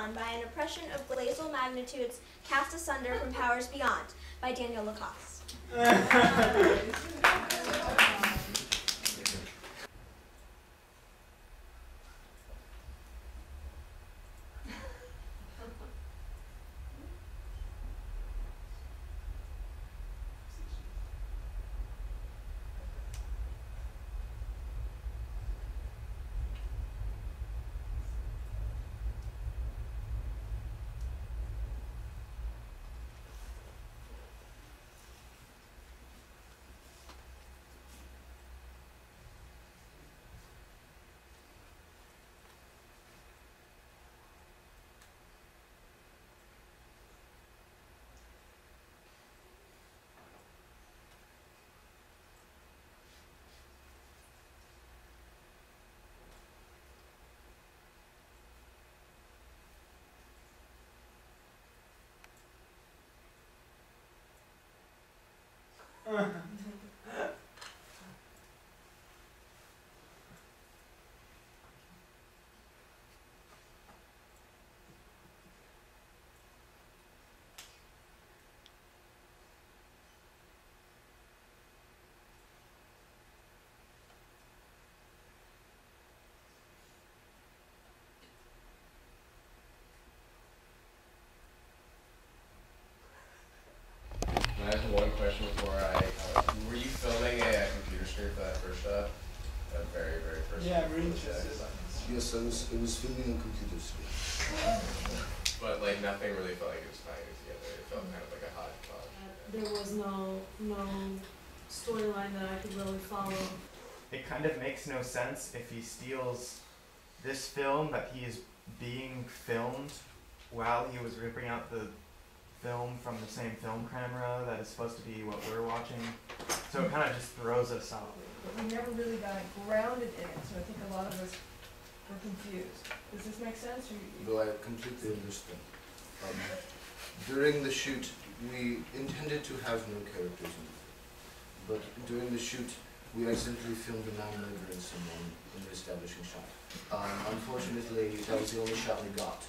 upon by an oppression of glacial magnitudes cast asunder from powers beyond, by Daniel Lacoste. I have one question before were you filming a computer screen for that first shot? That very, very first Yeah, very interesting. Yes, it was filming on computer screen. But like nothing really felt like it was tying it together. It felt kind of like a hodgepodge. There was no storyline that I could really follow. It kind of makes no sense if he steals this film that he is being filmed while he was ripping out the film from the same film camera that is supposed to be what we're watching. So it kind of just throws us off. But we never really got grounded in it, so I think a lot of us were confused. Does this make sense? No, I completely understand. During the shoot, we intended to have no characters in it. But during the shoot, we accidentally filmed a man murdering someone in the establishing shot. Unfortunately, that was the only shot we got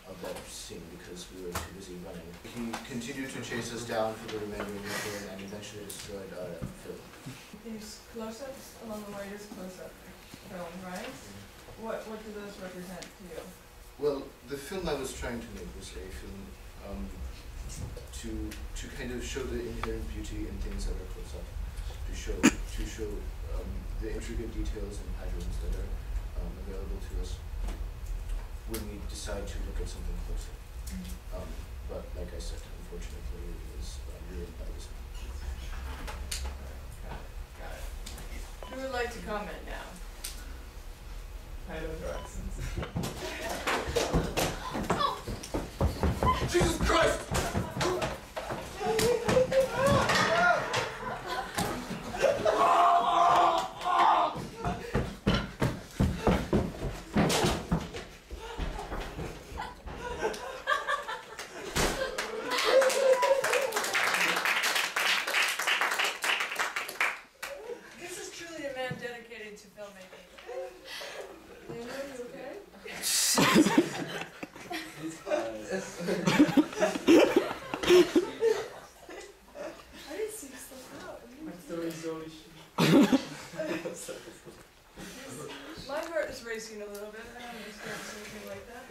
of that scene because we were too busy running. He continued to chase us down for the remaining of the film and eventually destroyed our film. These close-ups along the way, this close-up film, right? What do those represent to you? Well, the film I was trying to make was a film to kind of show the inherent beauty in things that are close up, to show the intricate details and patterns that are available to us when we decide to look at something closer. But like I said, unfortunately, it was ruined by this one. Got it. Who would like to comment now? I don't know. Jesus Christ! This is truly a man dedicated to filmmaking. Leonard, you okay? I didn't see stuff out. My heart is racing a little bit. I don't understand something like that.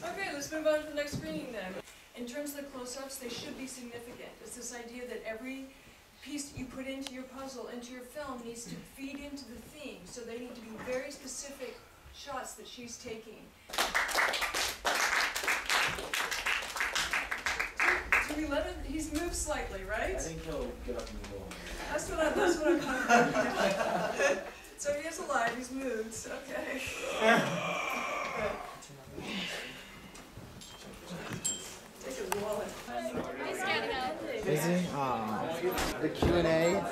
Okay, let's move on to the next screening then. In terms of the close-ups, they should be significant. It's this idea that every piece that you put into your puzzle, into your film, needs to feed into the theme. So they need to be very specific shots that she's taking. Do we let him? He's moved slightly, right? I think he'll get up and go. That's what I'm talking. So he is alive. He's moved. Okay. Take his wallet. He's standing up. Is he? the Q&A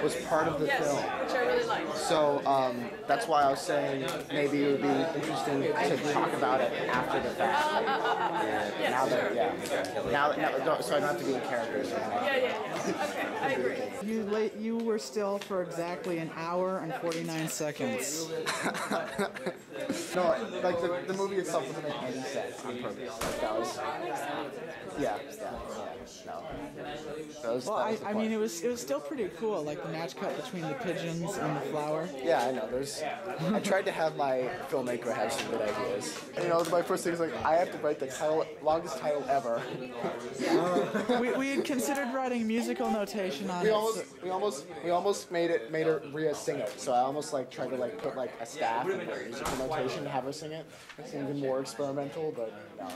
was part of the film. Which I really like. So that's why I was saying maybe it would be interesting to talk about it after the fact. So I don't have to be in characters. Yeah. Okay, I agree. You were still for exactly an hour and 49 seconds. No, like the movie itself doesn't make any sense on purpose. Like that was, no. I mean, it was still pretty cool, like the match cut between the pigeons and the flower. Yeah, I know. I tried to have my filmmaker have some good ideas. You know, my first thing is like, I have to write the longest title ever. We had considered writing musical notation on We it. almost made her Rhea sing it. So I almost like tried to like put like a staff and like musical notation to have her sing it. It's even more experimental, but no.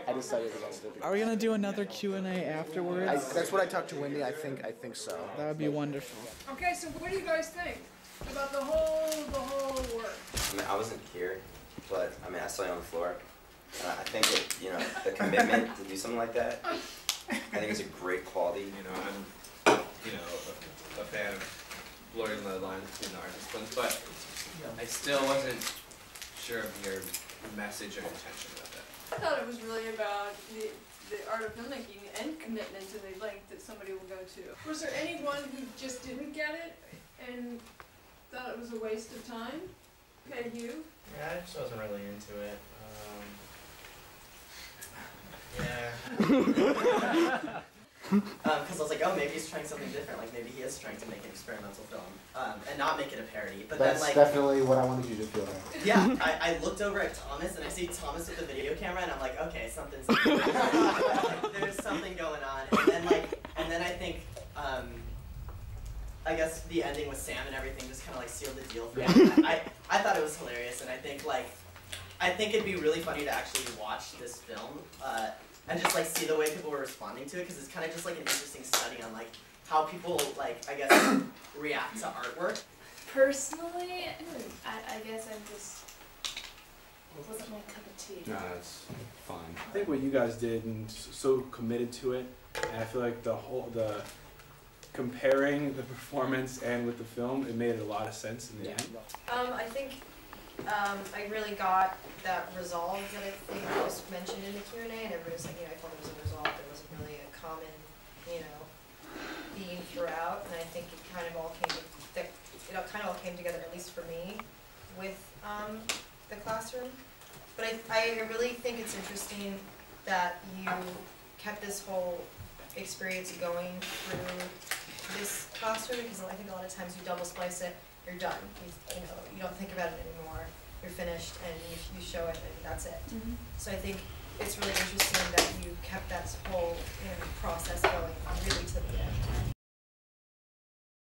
I decided against it. Are we gonna do another Q&A afterwards? That's what I talked to Wendy. I think so. That would be wonderful. Okay, so what do you guys think about the whole work? I mean, I wasn't here, but I mean, I saw you on the floor. I think it, the commitment to do something like that, I think it's a great quality. I'm, a fan of blurring the lines between the art disciplines, but I still wasn't sure of your message or intention with it. I thought it was really about the art of filmmaking and commitment to the length that somebody will go to. Was there anyone who just didn't get it and thought it was a waste of time? Okay, you? Yeah, I just wasn't really into it. Because I was like, oh, maybe he's trying something different. Like maybe he is trying to make an experimental film and not make it a parody. But That's then, like, definitely what I wanted you to feel. yeah, I looked over at Thomas and I see Thomas with the video camera and I'm like, okay, something's there's something going on. And then I think I guess the ending with Sam and everything just kind of like sealed the deal for me. I thought it was hilarious, and I think it'd be really funny to actually watch this film and just like see the way people were responding to it, because it's kind of just like an interesting study on like how people like I guess react to artwork. Personally, I guess it wasn't my cup of tea. No, that's fine. I think what you guys did and so committed to it, and I feel like the comparing the performance and with the film, it made a lot of sense in the end. I think I really got that resolve that I think was mentioned in the Q&A, and everybody was like, I felt it was unresolved. There wasn't really a common, theme throughout, and I think it kind of all came together, at least for me, with the classroom. But I really think it's interesting that you kept this whole experience going through this classroom, because I think a lot of times you double splice it, you're done. You don't think about it anymore. You're finished, and you show it, and that's it. Mm-hmm. So I think it's really interesting that you kept that whole